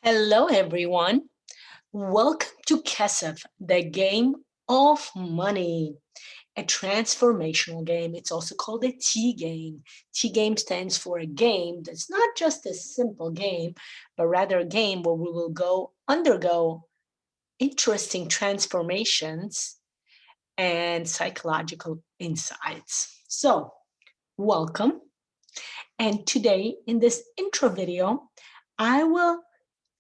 Hello, everyone. Welcome to Kesef, the game of money, a transformational game. It's also called a T game. T game stands for a game that's not just a simple game, but rather a game where we will undergo interesting transformations and psychological insights. So, welcome. And today, in this intro video, I will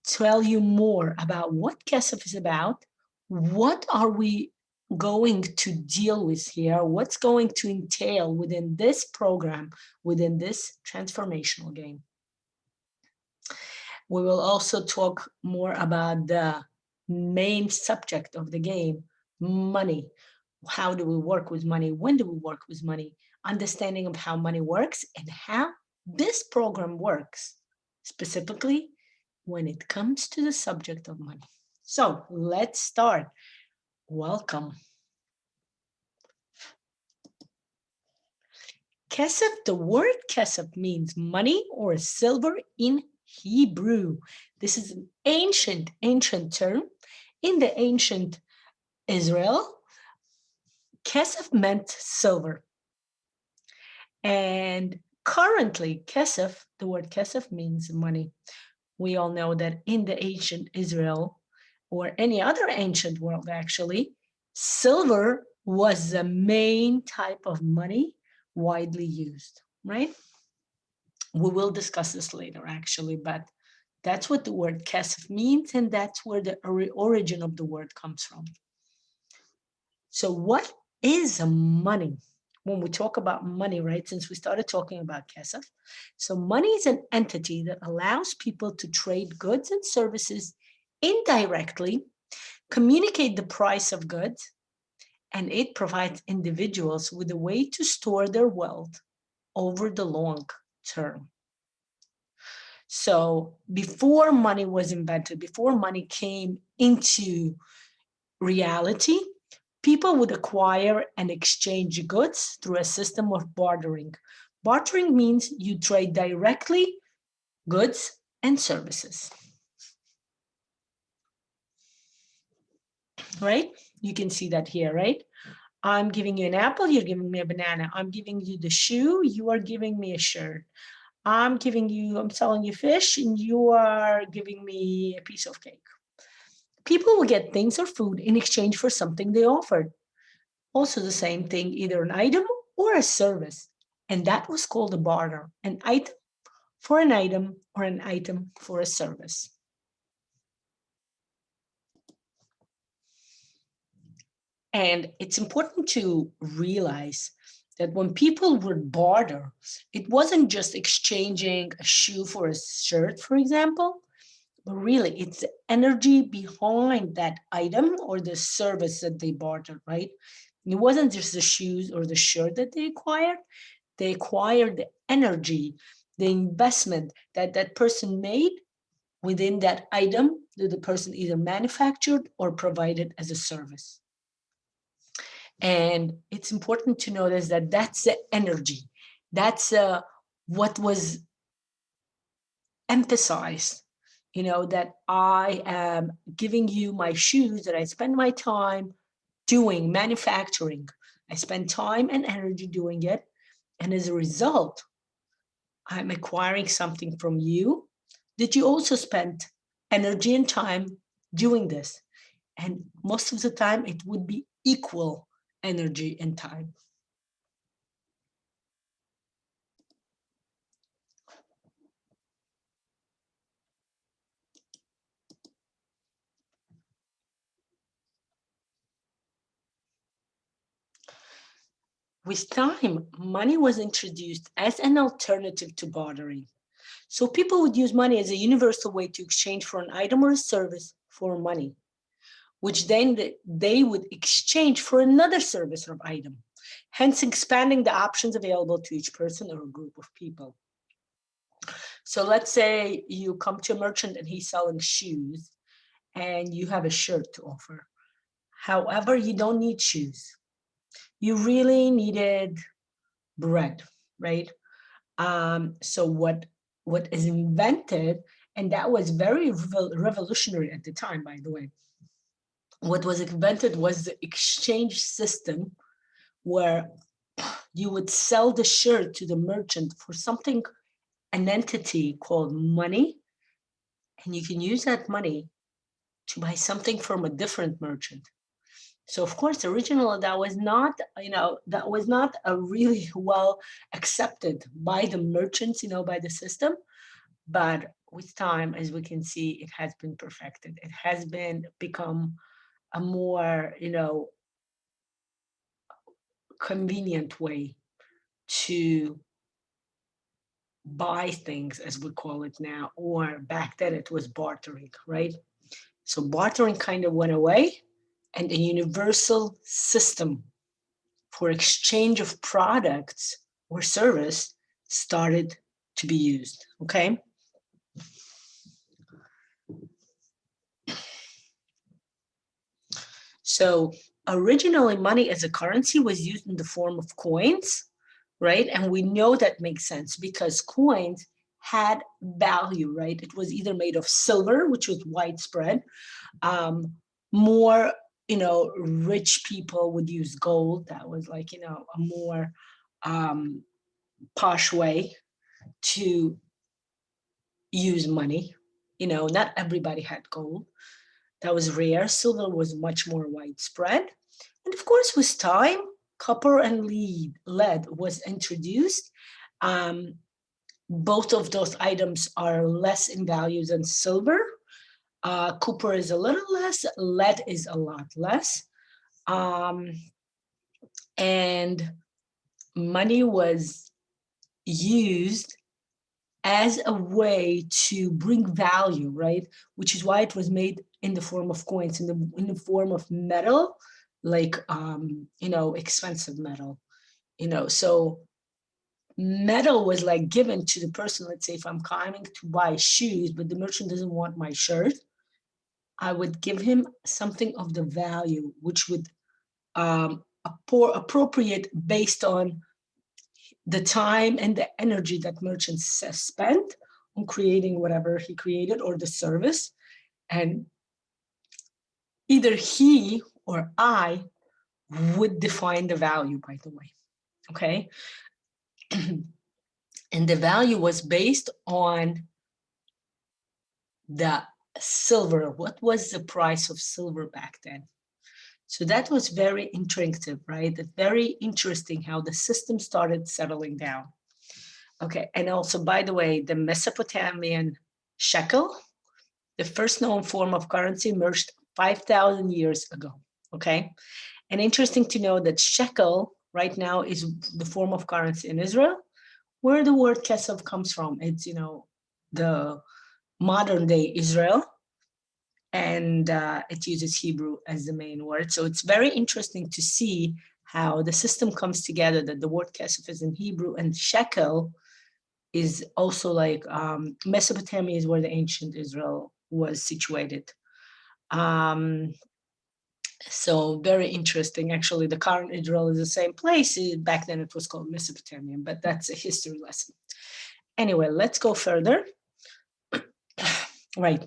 tell you more about what Kesef is about, what are we going to deal with here, what's going to entail within this program, within this transformational game. We will also talk more about the main subject of the game, money. How do we work with money? When do we work with money? Understanding of how money works and how this program works, specifically when it comes to the subject of money. So let's start. Welcome. Kesef, the word kesef means money or silver in Hebrew. This is an ancient term. In the ancient Israel, kesef meant silver. And currently, kesef, the word kesef means money. We all know that in the ancient Israel, or any other ancient world actually, silver was the main type of money widely used, right? We will discuss this later actually, but that's what the word kesef means, and that's where the origin of the word comes from. So what is money? When we talk about money, right, since we started talking about kesef, so money is an entity that allows people to trade goods and services indirectly, communicate the price of goods, and it provides individuals with a way to store their wealth over the long term. So before money was invented, before money came into reality, people would acquire and exchange goods through a system of bartering. Bartering means you trade directly goods and services. Right? You can see that here, right? I'm giving you an apple, you're giving me a banana. I'm giving you the shoe, you are giving me a shirt. I'm selling you fish, and you are giving me a piece of cake. People will get things or food in exchange for something they offered. Also the same thing, either an item or a service. And that was called a barter, an item for an item or an item for a service. And it's important to realize that when people would barter, it wasn't just exchanging a shoe for a shirt, for example, but really it's the energy behind that item or the service that they bartered, right? It wasn't just the shoes or the shirt that they acquired the energy, the investment that that person made within that item that the person either manufactured or provided as a service. And it's important to notice that that's the energy. That's what was emphasized, that I am giving you my shoes that I spend my time doing, manufacturing. I spend time and energy doing it. And as a result, I'm acquiring something from you that you also spent energy and time doing this. And most of the time, it would be equal energy and time. With time, money was introduced as an alternative to bartering. So people would use money as a universal way to exchange for an item or a service for money, which then they would exchange for another service or item, hence expanding the options available to each person or a group of people. So let's say you come to a merchant and he's selling shoes and you have a shirt to offer. However, you don't need shoes. You really needed bread, right? So what is invented And that was very revolutionary at the time, by the way. What was invented was the exchange system, where you would sell the shirt to the merchant for something, an entity called money, and you can use that money to buy something from a different merchant. So of course, originally that was not, that was not a really well accepted by the merchants, by the system. But with time, as we can see, it has been perfected. It has been become a more, convenient way to buy things, as we call it now, or back then it was bartering, right? So bartering kind of went away, and a universal system for exchange of products or service started to be used, okay? So originally money as a currency was used in the form of coins, right? And we know that makes sense because coins had value, right? It was either made of silver, which was widespread. More, rich people would use gold. That was like, a more posh way to use money. Not everybody had gold. That was rare. Silver was much more widespread. And of course, with time, copper and lead was introduced. Both of those items are less in value than silver. Copper is a little less, lead is a lot less. And money was used as a way to bring value, right? Which is why it was made in the form of coins, in the form of metal, like expensive metal. So metal was like given to the person. Let's say if I'm coming to buy shoes, but the merchant doesn't want my shirt, I would give him something of the value, which would appropriate based on the time and the energy that merchants spent on creating whatever he created or the service. And either he or I would define the value, by the way, okay? And the value was based on the silver. What was the price of silver back then? So that was very intuitive, right? It's very interesting how the system started settling down. Okay, and also, by the way, the Mesopotamian shekel, the first known form of currency, emerged 5,000 years ago, okay? And interesting to know that shekel right now is the form of currency in Israel, where the word kesef comes from. It's, the modern day Israel, and it uses Hebrew as the main word. So it's very interesting to see how the system comes together, that the word kesef is in Hebrew and shekel is also like Mesopotamia is where the ancient Israel was situated. So very interesting. Actually, the current Israel is the same place. Back then it was called Mesopotamia, but that's a history lesson. Anyway, let's go further. Right.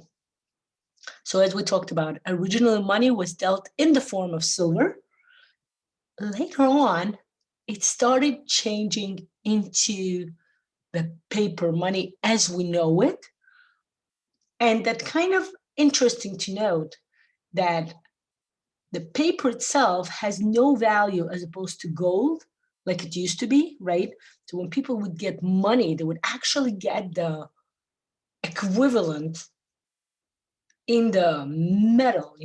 So as we talked about, originally money was dealt in the form of silver. Later on, it started changing into the paper money as we know it. And that kind of interesting to note that the paper itself has no value as opposed to gold, like it used to be, right? So when people would get money, they would actually get the equivalent in the metal,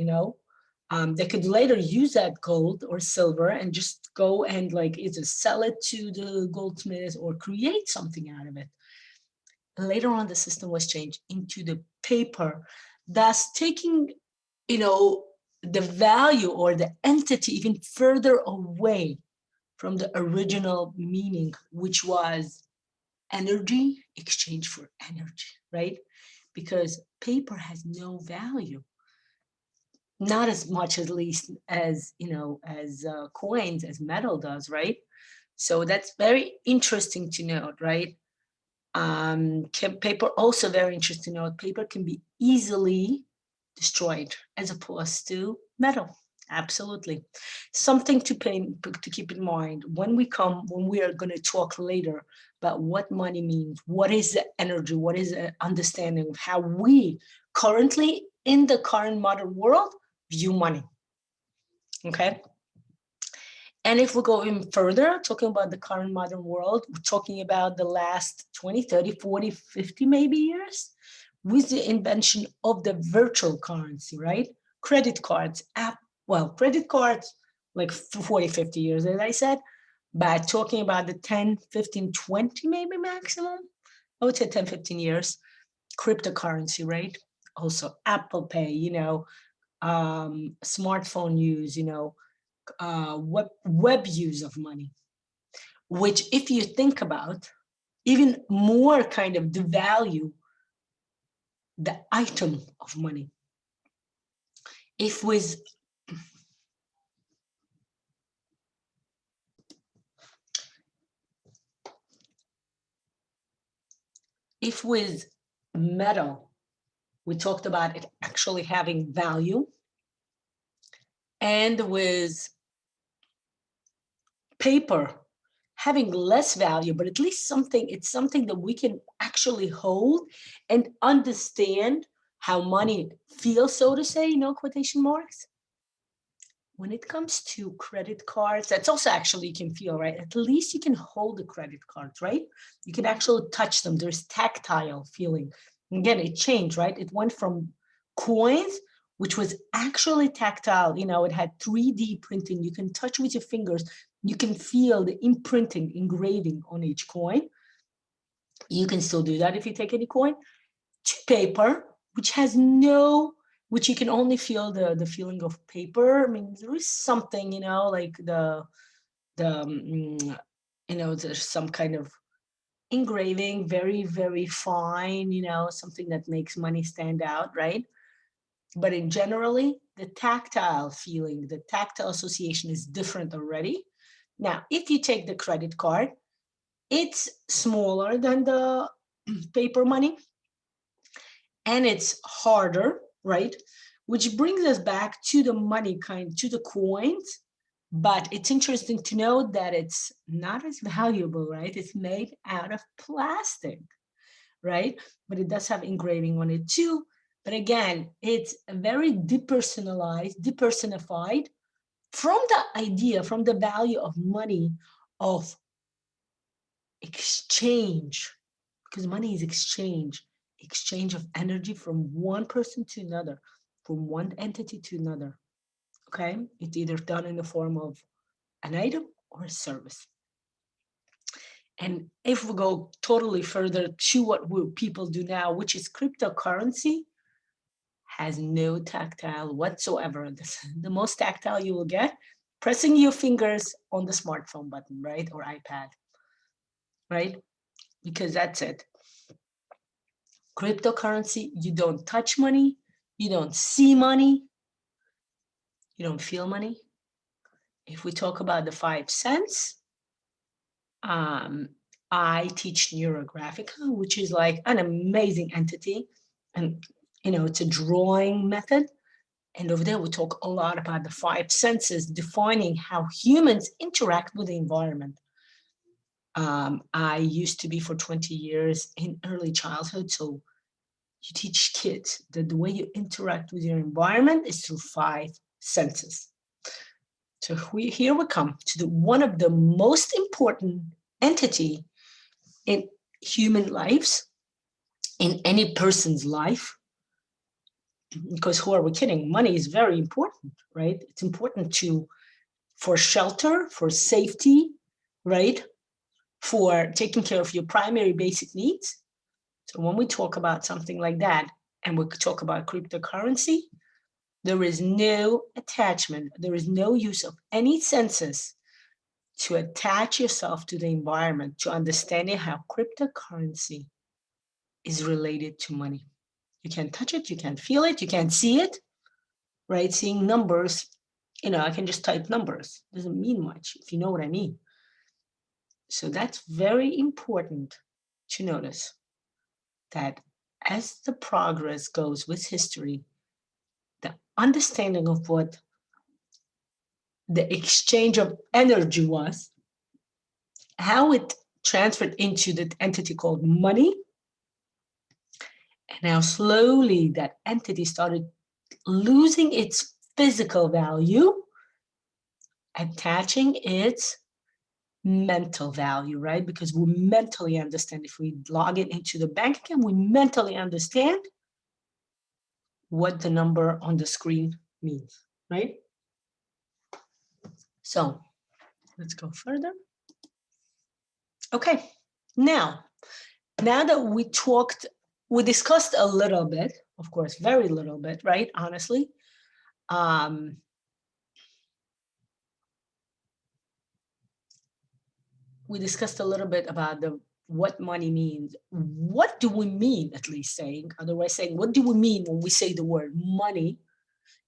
they could later use that gold or silver and just go and like either sell it to the goldsmiths or create something out of it. Later on, the system was changed into the paper, thus taking, the value or the entity even further away from the original meaning, which was energy exchange for energy, right? Because paper has no value, not as much at least as, as coins, as metal does, right? So that's very interesting to note, right? Paper, also very interesting to note, paper can be easily destroyed as opposed to metal. Absolutely. Something to keep in mind when we are going to talk later about what money means, what is the energy, what is the understanding of how we currently in the current modern world view money. Okay. And if we go even further, talking about the current modern world, we're talking about the last 20, 30, 40, 50 maybe years, with the invention of the virtual currency, right? Credit cards, credit cards, like 40, 50 years, as I said, but talking about the 10, 15, 20 maybe maximum, I would say 10, 15 years, cryptocurrency, right? Also Apple Pay, smartphone use, web use of money, which if you think about, even more kind of devalue the item of money. If with metal, we talked about it actually having value, and with paper having less value, but at least it's something that we can actually hold and understand how money feels, so to say, quotation marks. When it comes to credit cards, that's also actually you can feel, right? At least you can hold the credit cards, right? You can actually touch them. There's tactile feeling. Again, it changed, right? It went from coins, which was actually tactile. It had 3D printing. You can touch with your fingers. You can feel the imprinting, engraving on each coin. You can still do that if you take any coin. To paper, which you can only feel the feeling of paper. I mean, there is something, like there's some kind of engraving, very, very fine, something that makes money stand out, right? But in generally, the tactile feeling, the tactile association is different already. Now, if you take the credit card, it's smaller than the paper money, and it's harder, right? Which brings us back to the money to the coins. But it's interesting to note that it's not as valuable, right? It's made out of plastic, right? But it does have engraving on it too. But again, it's very depersonified from the idea, from the value of money, of exchange, because money is exchange of energy from one person to another, from one entity to another. Okay, it's either done in the form of an item or a service. And if we go totally further to what people do now, which is cryptocurrency, has no tactile whatsoever. The most tactile you will get, pressing your fingers on the smartphone button, right, or iPad, right? Because that's it. Cryptocurrency, you don't touch money, you don't see money, you don't feel money. If we talk about the 5 cents, I teach Neurographica, which is like an amazing entity. And, it's a drawing method. And over there, we talk a lot about the 5 senses, defining how humans interact with the environment. I used to be for 20 years in early childhood. So you teach kids that the way you interact with your environment is through 5 senses. So here we come to one of the most important entity in human lives, in any person's life, because who are we kidding? Money is very important, right? It's important for shelter, for safety, right? For taking care of your primary basic needs. So when we talk about something like that, and we talk about cryptocurrency, there is no attachment, there is no use of any senses to attach yourself to the environment, to understanding how cryptocurrency is related to money. You can't touch it, you can't feel it, you can't see it, right? Seeing numbers, I can just type numbers. Doesn't mean much, if you know what I mean. So that's very important to notice that as the progress goes with history, the understanding of what the exchange of energy was, how it transferred into the entity called money, and how slowly that entity started losing its physical value, attaching its mental value, right? Because we mentally understand. If we log it into the bank account, we mentally understand what the number on the screen means, right? So let's go further. Okay, now that we discussed a little bit, of course, very little bit, right? Honestly, we discussed a little bit about what money means. What do we mean, at least saying, otherwise saying, what do we mean when we say the word money?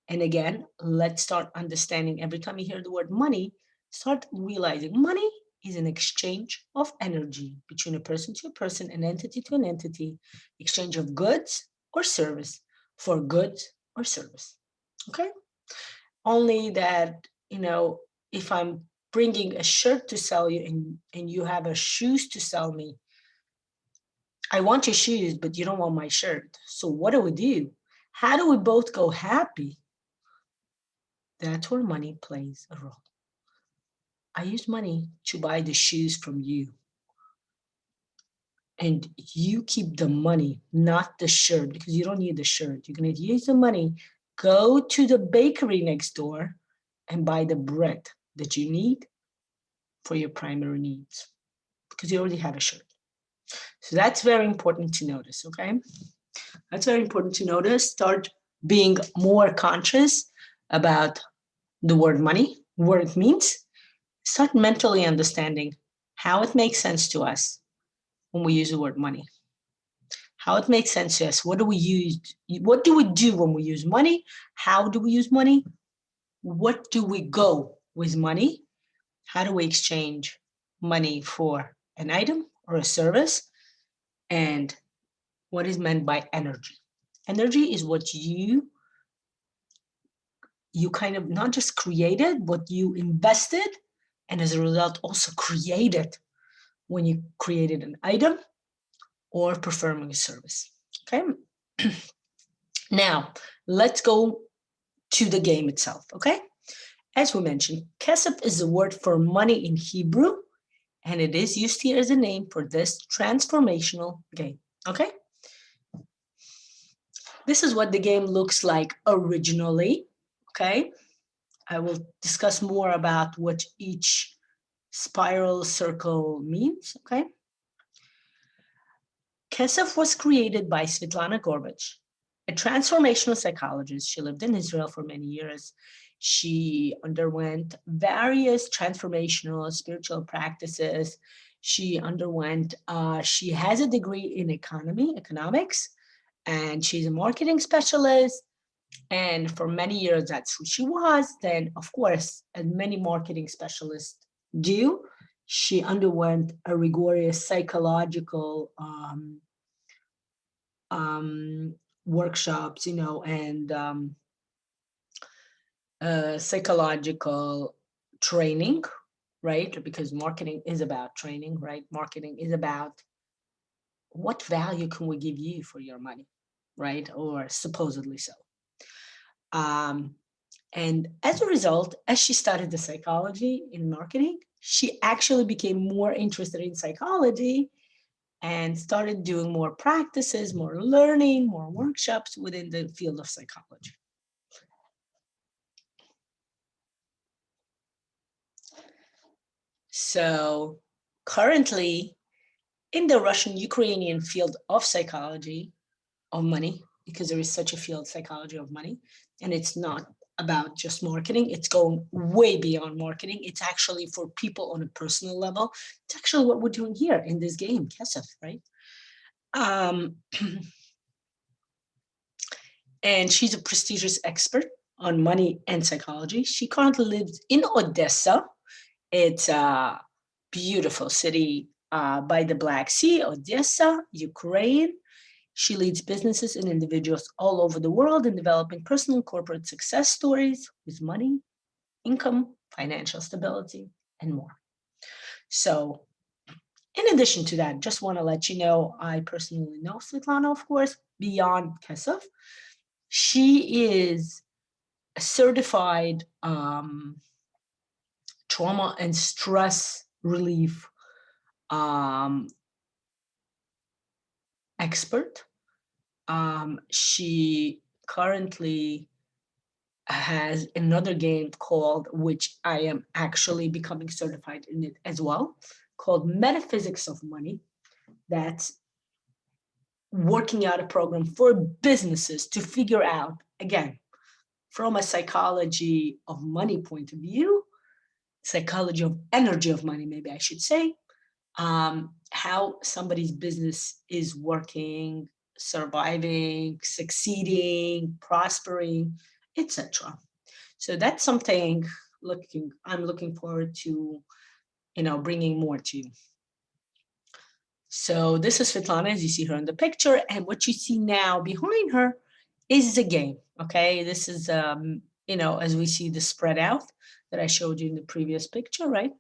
And again, let's start understanding every time you hear the word money, start realizing money is an exchange of energy between a person to a person, an entity to an entity, exchange of goods or service for goods or service. Okay? Only that, if I'm bringing a shirt to sell you and you have a shoes to sell me, I want your shoes, but you don't want my shirt. So what do? How do we both go happy? That's where money plays a role. I use money to buy the shoes from you. And you keep the money, not the shirt, because you don't need the shirt. You're going to use the money, go to the bakery next door and buy the bread that you need for your primary needs, because you already have a shirt. So that's very important to notice, okay? That's very important to notice. Start being more conscious about the word money, what it means. Start mentally understanding how it makes sense to us when we use the word money. How it makes sense to us. What do we use? What do we do when we use money? How do we use money? What do we go with money? How do we exchange money for an item or a service? And what is meant by energy? Energy is what you kind of not just created, but you invested, and as a result also created when you created an item or performing a service. Okay. Now let's go to the game itself. Okay. As we mentioned, kesef is the word for money in Hebrew, and it is used here as a name for this transformational game. Okay. This is what the game looks like originally. Okay. I will discuss more about what each spiral circle means. Okay. Kesef was created by Svetlana Gorbach, a transformational psychologist. She lived in Israel for many years. She underwent various transformational spiritual practices. She has a degree in economics, and she's a marketing specialist. And for many years, that's who she was. Then, of course, as many marketing specialists do, she underwent a rigorous psychological workshops, and psychological training, right? Because marketing is about training, right? Marketing is about what value can we give you for your money, right? Or supposedly so. And as a result, as she studied the psychology in marketing, she actually became more interested in psychology and started doing more practices, more learning, more workshops within the field of psychology. So currently, in the Russian-Ukrainian field of psychology of money, because there is such a field, psychology of money, and it's not about just marketing, it's going way beyond marketing. It's actually for people on a personal level. It's actually what we're doing here in this game, kesef, right? And she's a prestigious expert on money and psychology. She currently lives in Odessa. It's a beautiful city by the Black Sea, Odessa, Ukraine. She leads businesses and individuals all over the world in developing personal and corporate success stories with money, income, financial stability, and more. So in addition to that, just want to let you know, I personally know Svetlana, of course, beyond Kesef. She is a certified trauma and stress relief expert. She currently has another game called, which I am actually becoming certified in it as well, called Metaphysics of Money. That's working out a program for businesses to figure out, again, from a psychology of money point of view, psychology of energy of money, maybe I should say, how somebody's business is working, surviving, succeeding, prospering, etc. So that's something I'm looking forward to, bringing more to you. So this is Svetlana, as you see her in the picture, and what you see now behind her is the game. Okay, this is as we see the spread out that I showed you in the previous picture, right?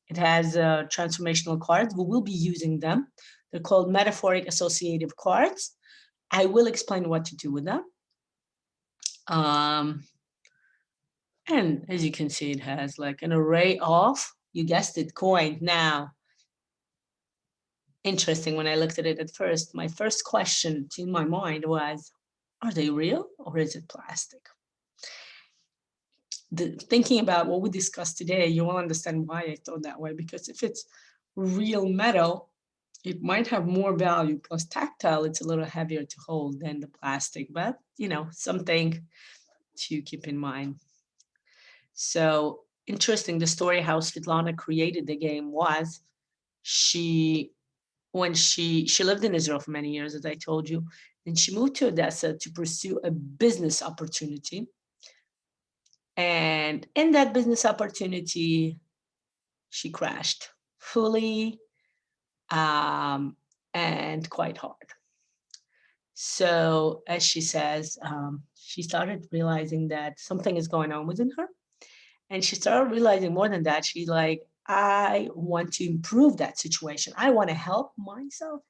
It has transformational cards. We will be using them. They're called metaphoric associative cards. I will explain what to do with them. And as you can see, it has like an array of, you guessed it, coins. Now, interesting, when I looked at it at first, my first question to my mind was, are they real or is it plastic? Thinking about what we discussed today, you will understand why I thought that way, because if it's real metal, it might have more value, plus tactile, it's a little heavier to hold than the plastic, but something to keep in mind. So interesting, the story how Svetlana created the game was, when she lived in Israel for many years, as I told you, and she moved to Odessa to pursue a business opportunity. And in that business opportunity, she crashed fully and quite hard. So as she says, she started realizing that something is going on within her. And she started realizing more than that. She's like, I want to improve that situation. I want to help myself.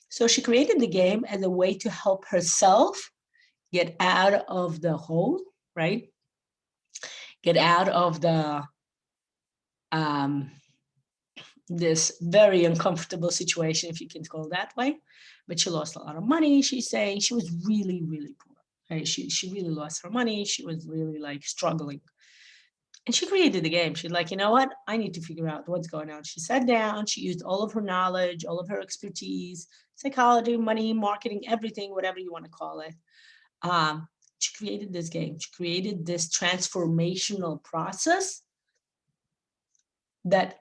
So she created the game as a way to help herself get out of the hole, right? Get out of the this very uncomfortable situation, if you can call it that way. But she lost a lot of money. She's saying she was really, really poor. Right? She really lost her money. She was really like struggling. And she created the game. She's like, you know what? I need to figure out what's going on. She sat down. She used all of her knowledge, all of her expertise, psychology, money, marketing, everything, whatever you want to call it. She created this game. She created this transformational process that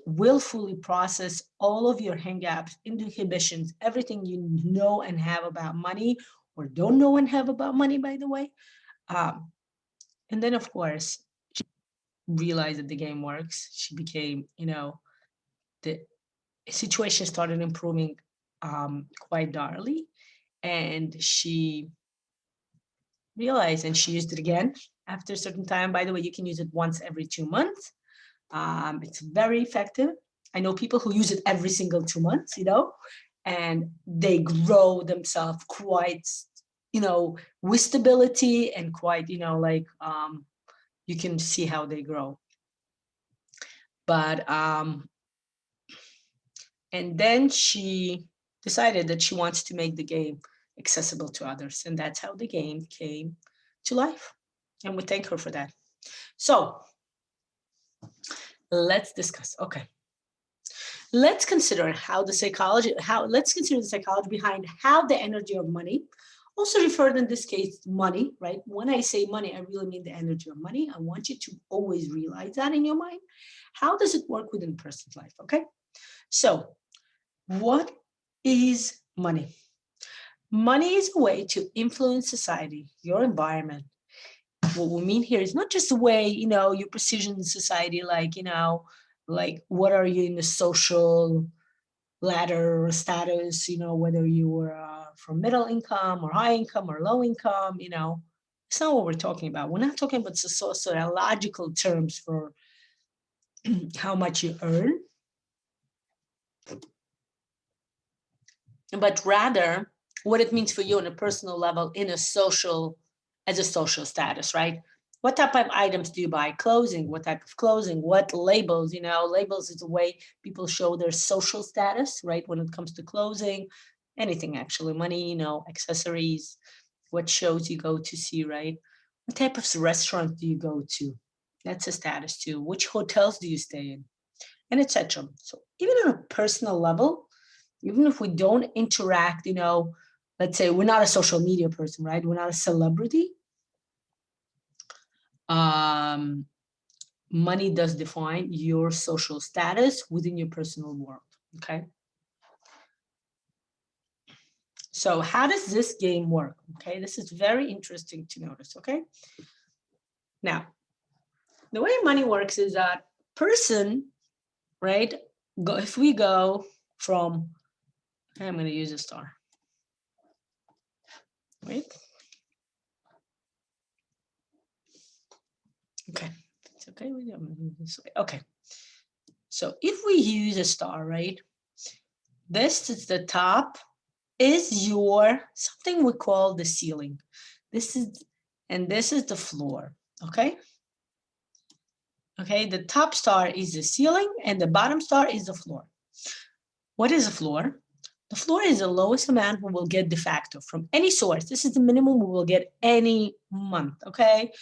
will fully process all of your hang-ups, inhibitions, everything you know and have about money, or don't know and have about money, by the way. And then, of course, she realized that the game works. She became, the situation started improving quite darkly. And she realized, and she used it again after a certain time. By the way, you can use it once every 2 months. It's very effective. I know people who use it every single 2 months, and they grow themselves quite, with stability and quite, you can see how they grow. But, and then she decided that she wants to make the game accessible to others. And that's how the game came to life. And we thank her for that. So let's discuss. Okay. Let's consider the psychology behind how the energy of money, also referred in this case money, right? When I say money, I really mean the energy of money. I want you to always realize that in your mind. How does it work within a person's life? Okay. So what is money? Money is a way to influence society, your environment. What we mean here is not just the way, your position in society, like, like what are you in the social ladder or status, whether you were from middle income or high income or low income, it's not what we're talking about. We're not talking about sociological terms for how much you earn, but rather what it means for you on a personal level as a social status, right? What type of items do you buy? Clothing, what type of clothing? What labels? Labels is a way people show their social status, right? When it comes to clothing, anything actually, money, accessories, what shows you go to see, right? What type of restaurant do you go to? That's a status too. Which hotels do you stay in? And etc. So even on a personal level, even if we don't interact, let's say we're not a social media person, right? We're not a celebrity. Money does define your social status within your personal world, okay? So how does this game work? Okay, this is very interesting to notice, okay? Now, the way money works is that person, right? If we go from, I'm going to use a star, right? Okay, it's okay with you. I'm going to use this way. Okay, so if we use a star, right? This is the top, is your something we call the ceiling. This is the floor. Okay. Okay, the top star is the ceiling and the bottom star is the floor. What is the floor? The floor is the lowest amount we will get de facto from any source. This is the minimum we will get any month. Okay.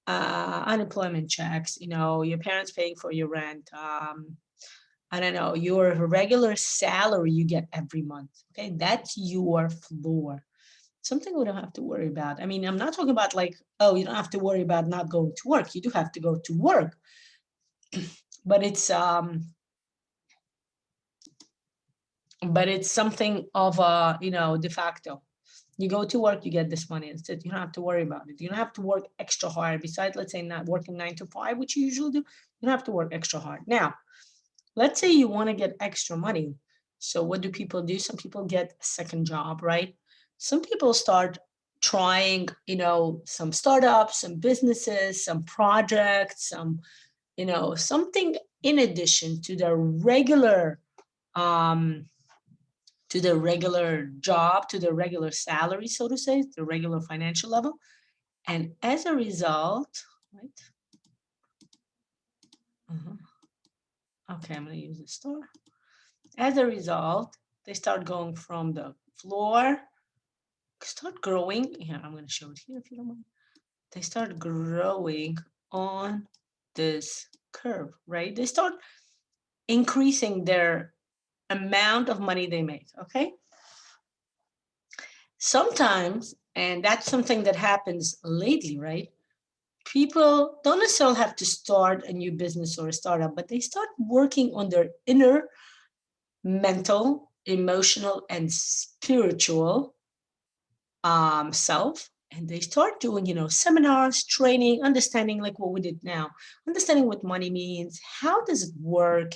Unemployment checks, your parents paying for your rent, I don't know, your regular salary you get every month. Okay, that's your floor. Something we don't have to worry about. I mean, I'm not talking about like, oh, you don't have to worry about not going to work. You do have to go to work, but it's something of a, de facto. You go to work, you get this money. Instead, you don't have to worry about it. You don't have to work extra hard. Besides, let's say not working 9 to 5, which you usually do, you don't have to work extra hard. Now, let's say you want to get extra money. So what do people do? Some people get a second job, right? Some people start trying, some startups, some businesses, some projects, something in addition to their regular job, to the regular salary, so to say, the regular financial level. And as a result, right? Okay, I'm going to use the star. As a result, they start going from the floor, start growing. Here, I'm going to show it here if you don't mind. They start growing on this curve, right? They start increasing their amount of money they make, okay? Sometimes, and that's something that happens lately, right? People don't necessarily have to start a new business or a startup, but they start working on their inner mental, emotional, and spiritual self. And they start doing, seminars, training, understanding like what we did now, understanding what money means, how does it work,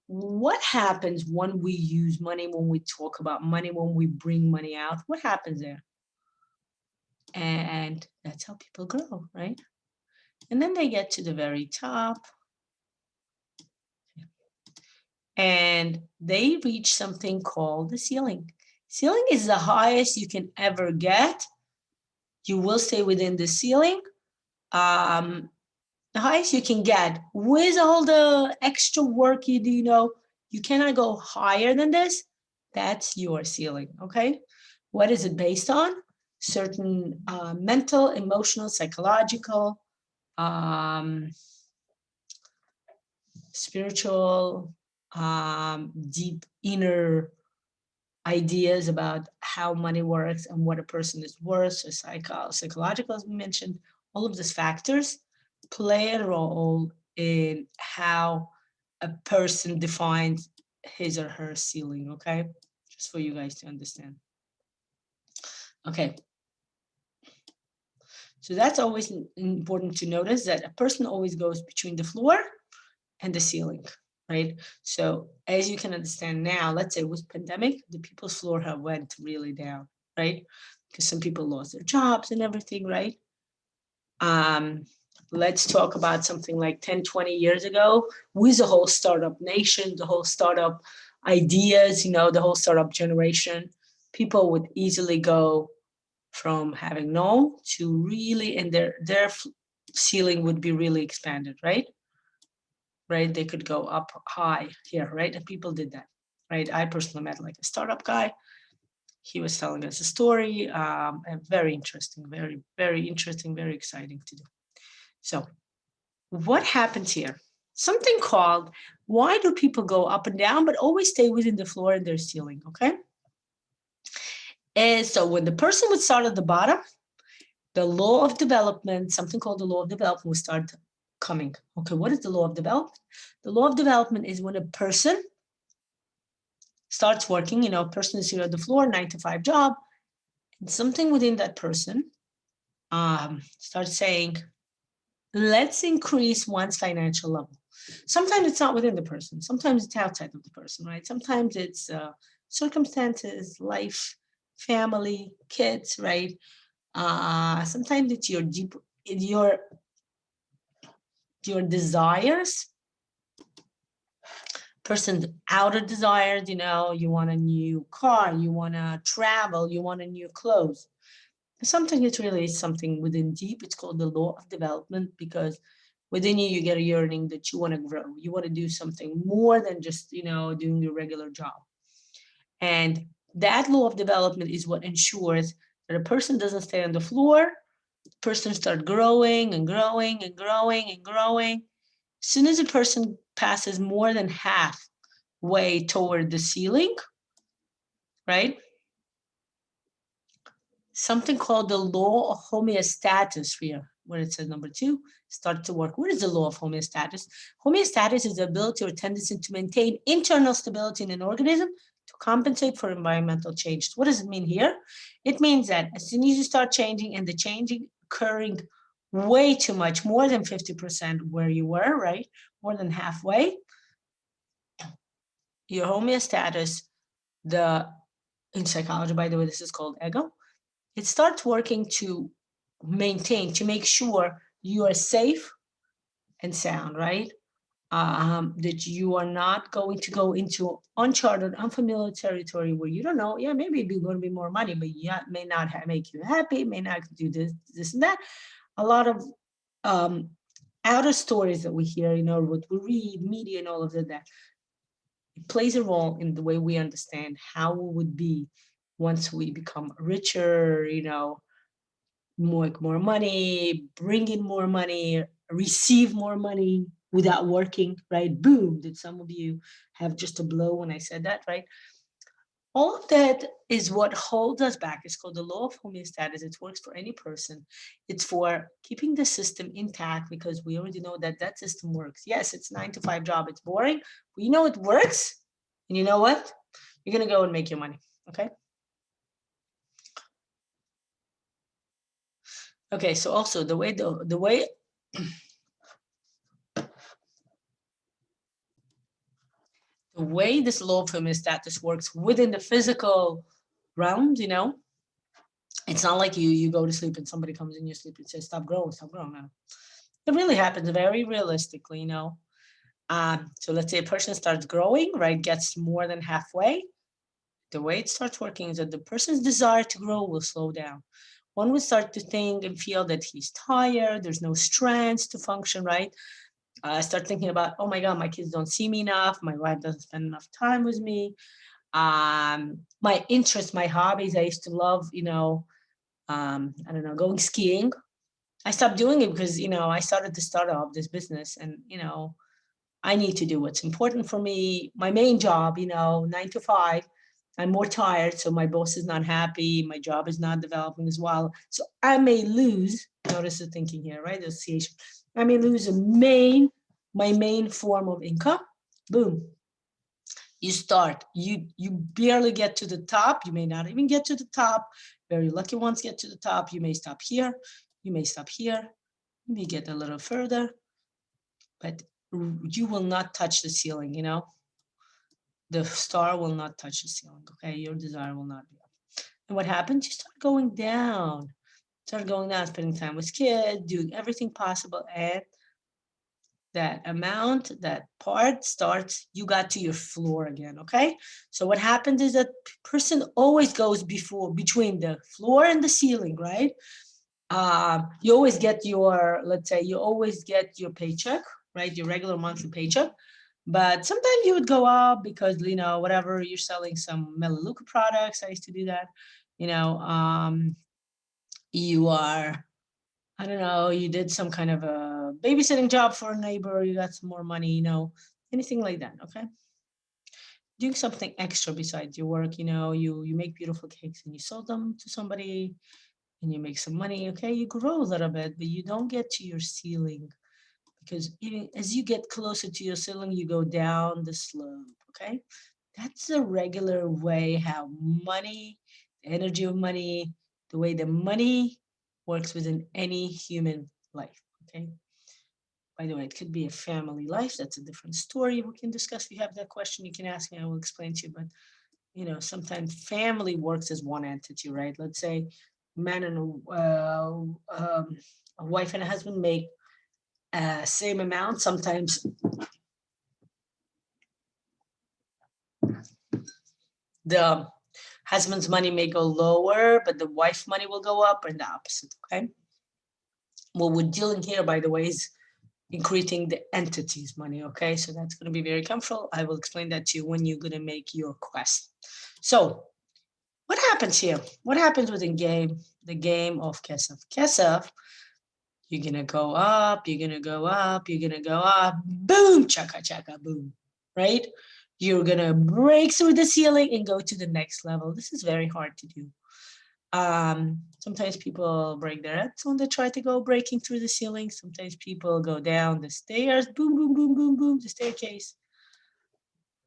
what happens when we use money, when we talk about money, when we bring money out, what happens there? And that's how people grow, right? And then they get to the very top and they reach something called the ceiling. Ceiling is the highest you can ever get. You will stay within the ceiling. The highest you can get with all the extra work you do, you cannot go higher than this. That's your ceiling, okay? What is it based on? Certain mental, emotional, psychological, spiritual, deep inner ideas about how money works and what a person is worth, so psychological, as we mentioned. All of these factors play a role in how a person defines his or her ceiling, okay? Just for you guys to understand. Okay. So that's always important to notice, that a person always goes between the floor and the ceiling, right? So as you can understand now, let's say with pandemic, the people's floor have went really down, right? Because some people lost their jobs and everything, right? Let's talk about something like 10, 20 years ago with the whole startup nation, the whole startup ideas, the whole startup generation. People would easily go from having no to really, and their ceiling would be really expanded, right? Right, they could go up high here, right? And people did that, right? I personally met like a startup guy. He was telling us a story, and very interesting, very, very interesting, very exciting to do. So what happens here? Something called, why do people go up and down, but always stay within the floor and their ceiling, okay? And so when the person would start at the bottom, the law of development, something called the law of development will start coming. Okay, what is the law of development? The law of development is when a person starts working, a person is here at the floor, 9-to-5 job, and something within that person starts saying, let's increase one's financial level. Sometimes it's not within the person. Sometimes it's outside of the person, right? Sometimes it's circumstances, life, family, kids, right? Sometimes it's your deep, your desires, person's outer desires, you want a new car, you want to travel, you want a new clothes. Sometimes it's really something within deep. It's called the law of development, because within you, you get a yearning that you want to grow. You want to do something more than just, doing your regular job. And that law of development is what ensures that a person doesn't stay on the floor. The person starts growing and growing and growing and growing. As soon as a person passes more than halfway toward the ceiling, right? Something called the law of homeostasis here, where it says number 2, start to work. What is the law of homeostasis? Homeostasis is the ability or tendency to maintain internal stability in an organism to compensate for environmental change. What does it mean here? It means that as soon as you start changing, and the changing occurring way too much, more than 50% where you were, right? More than halfway, your homeostasis, in psychology, by the way, this is called ego. It starts working to maintain, to make sure you are safe and sound, right? That you are not going to go into uncharted, unfamiliar territory where you don't know. Yeah, maybe it's going to be more money, but yeah, it may not make you happy, may not do this and that. A lot of outer stories that we hear, what we read, media and all of that, it plays a role in the way we understand how we would be once we become richer, make more money, bring in more money, receive more money without working, right? Boom, did some of you have just a blow when I said that, right? All of that is what holds us back. It's called the law of homeostasis. It works for any person. It's for keeping the system intact, because we already know that system works. Yes, it's 9-to-5 job. It's boring, but it works. And you know what? You're going to go and make your money, okay? Okay, so also the way the way this law of homeostasis works within the physical realms, it's not like you go to sleep and somebody comes in your sleep and says, stop growing, stop growing. No. It really happens very realistically, So let's say a person starts growing, right, gets more than halfway. The way it starts working is that the person's desire to grow will slow down. One will start to think and feel that he's tired, there's no strength to function, right? I start thinking about, oh my God, my kids don't see me enough. My wife doesn't spend enough time with me. My interests, my hobbies, I used to love, I don't know, going skiing. I stopped doing it because, I started to start off this business, and, I need to do what's important for me. My main job, 9-to-5, I'm more tired. So my boss is not happy. My job is not developing as well. So I may lose, notice the thinking here, right? Association. I may lose my main form of income. Boom. You start, you barely get to the top. You may not even get to the top. Very lucky ones get to the top. You may stop here. You may stop here. You may get a little further. But you will not touch the ceiling, you know? The star will not touch the ceiling, okay? Your desire will not be up. And what happens? You start going down, spending time with kids, doing everything possible, and that amount, that part starts, you got to your floor again, okay? So what happens is that person always goes between the floor and the ceiling, right? You always get your, let's say, you always get your paycheck, right? Your regular monthly paycheck. But sometimes you would go up because, you know, whatever, you're selling some Melaleuca products. I used to do that. You know, you are, I don't know, you did some kind of a babysitting job for a neighbor, you got some more money, you know, anything like that, okay? Doing something extra besides your work, you know, you make beautiful cakes and you sold them to somebody and you make some money, okay? You grow a little bit, but you don't get to your ceiling because even as you get closer to your ceiling, you go down the slope, okay? That's the regular way how money, the energy of money, the way the money works within any human life, okay? By the way, it could be a family life. That's a different story we can discuss. If you have that question, you can ask me. I will explain to you. But, you know, sometimes family works as one entity, right? Let's say man and a wife and a husband make same amount. Sometimes the husband's money may go lower, but the wife's money will go up, and the opposite, okay? What we're dealing here, by the way, is increasing the entity's money, okay? So that's going to be very comfortable. I will explain that to you when you're going to make your quest. So what happens here? What happens within the game of Kesef? Kesef, you're going to go up, you're going to go up, you're going to go up, boom, chaka, chaka, boom, right? You're going to break through the ceiling and go to the next level. This is very hard to do. Sometimes people break their heads when they try to go breaking through the ceiling. Sometimes people go down the stairs, boom, boom, boom, boom, boom, the staircase.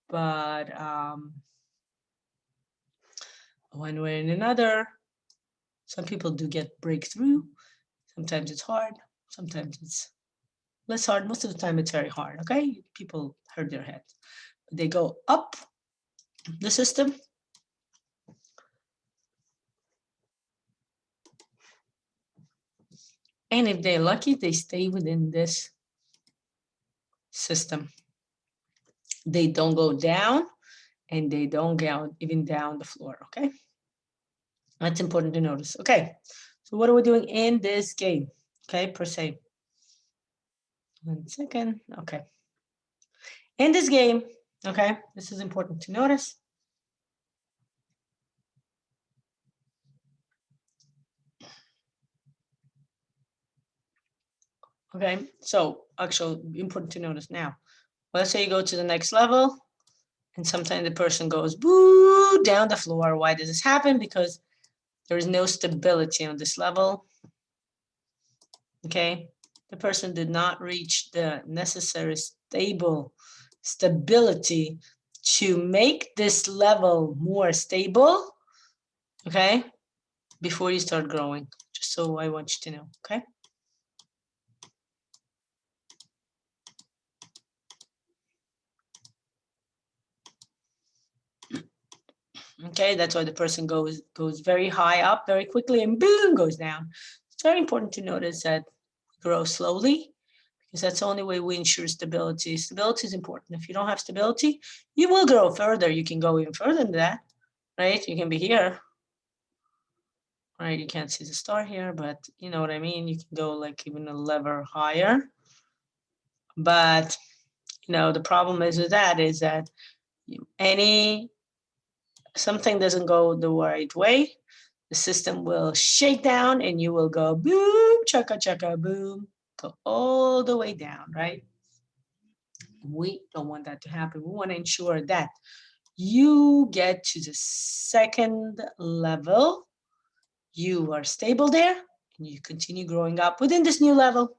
But one way and another, some people do get breakthrough. Sometimes it's hard. Sometimes it's less hard. Most of the time, it's very hard. Okay, people hurt their head. They go up the system. And if they're lucky, they stay within this system. They don't go down and they don't go even down the floor, okay? That's important to notice. Okay, so what are we doing in this game? Okay, per se. 1 second, okay. In this game, okay, this is important to notice. Okay, so actually important to notice now. Let's say you go to the next level and sometimes the person goes boo down the floor. Why does this happen? Because there is no stability on this level. Okay, the person did not reach the necessary stability to make this level more stable, okay, before you start growing. Just so I want you to know, okay? Okay, that's why the person goes very high up very quickly and boom, goes down. It's very important to notice that we grow slowly because that's the only way we ensure stability. Stability is important. If you don't have stability, you will grow further. You can go even further than that, right? You can be here, right? You can't see the star here, but you know what I mean? You can go like even a level higher. But, you know, the problem is with that is that something doesn't go the right way, the system will shake down and you will go boom, chaka, chaka, boom, go all the way down, right? We don't want that to happen. We want to ensure that you get to the second level, you are stable there, and you continue growing up within this new level.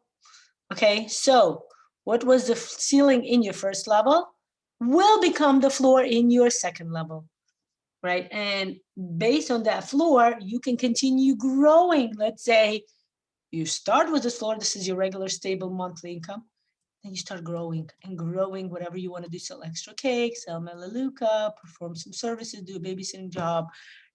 Okay, so what was the ceiling in your first level will become the floor in your second level, right? And based on that floor, you can continue growing. Let's say you start with this floor, this is your regular stable monthly income. and you start growing and growing whatever you want to do. Sell extra cake, sell Melaleuca, perform some services, do a babysitting job,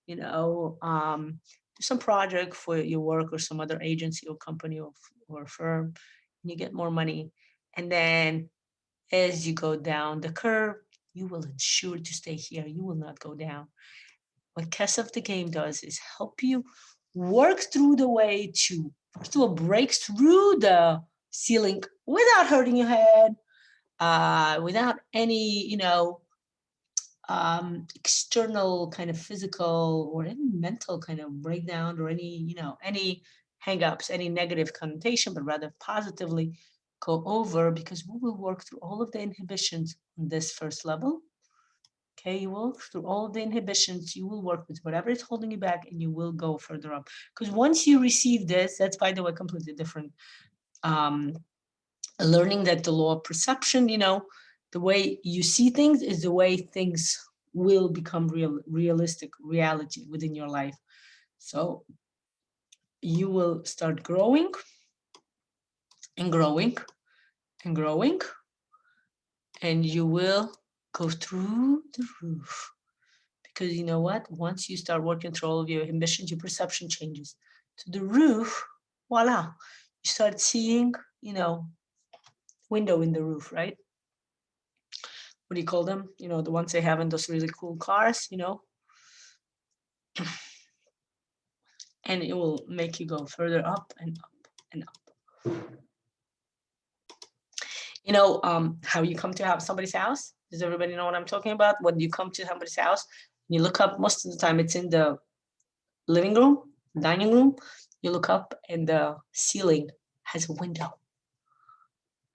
you know, do some project for your work or some other agency or company or firm, and you get more money. And then as you go down the curve, you will ensure to stay here. You will not go down. What Kesef the Game does is help you work through the way to, first of all, break through the ceiling without hurting your head, without any, you know, external kind of physical or any mental kind of breakdown or any, you know, any hangups, any negative connotation, but rather positively go over, because we will work through all of the inhibitions on this first level. Okay, you will through all of the inhibitions, you will work with whatever is holding you back, and you will go further up. Because once you receive this, that's, by the way, completely different. Learning that the law of perception, you know, the way you see things is the way things will become realistic reality within your life. So you will start growing and growing and growing, and you will go through the roof. Because you know what? Once you start working through all of your ambitions, your perception changes to the roof. Voila, you start seeing, you know, window in the roof, right? What do you call them? You know, the ones they have in those really cool cars, you know, and it will make you go further up and up and up. You know, how you come to have somebody's house? Does everybody know what I'm talking about? When you come to somebody's house, you look up, most of the time it's in the living room, dining room, you look up and the ceiling has a window.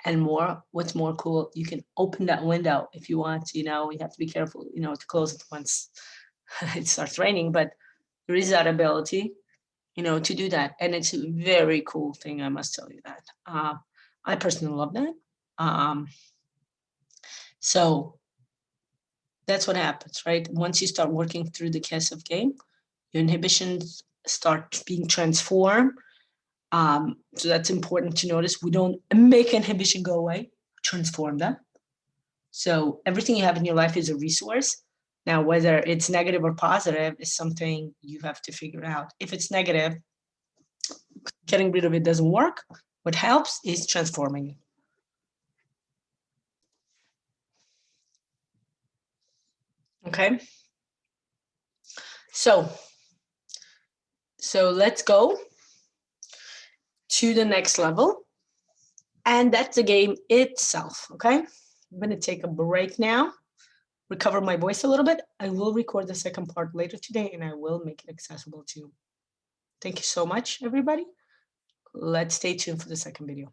And more, what's more cool, you can open that window if you want, you know, you have to be careful, you know, to close it once it starts raining, but there is that ability, you know, to do that. And it's a very cool thing, I must tell you that. I personally love that. So that's what happens, right? Once you start working through the Kesef game, your inhibitions start being transformed. So that's important to notice. We don't make inhibition go away, transform them. So everything you have in your life is a resource. Now, whether it's negative or positive is something you have to figure out. If it's negative, getting rid of it doesn't work. What helps is transforming it. Okay. So let's go to the next level. And that's the game itself. Okay. I'm going to take a break now, recover my voice a little bit. I will record the second part later today, and I will make it accessible to you. Thank you so much, everybody. Let's stay tuned for the second video.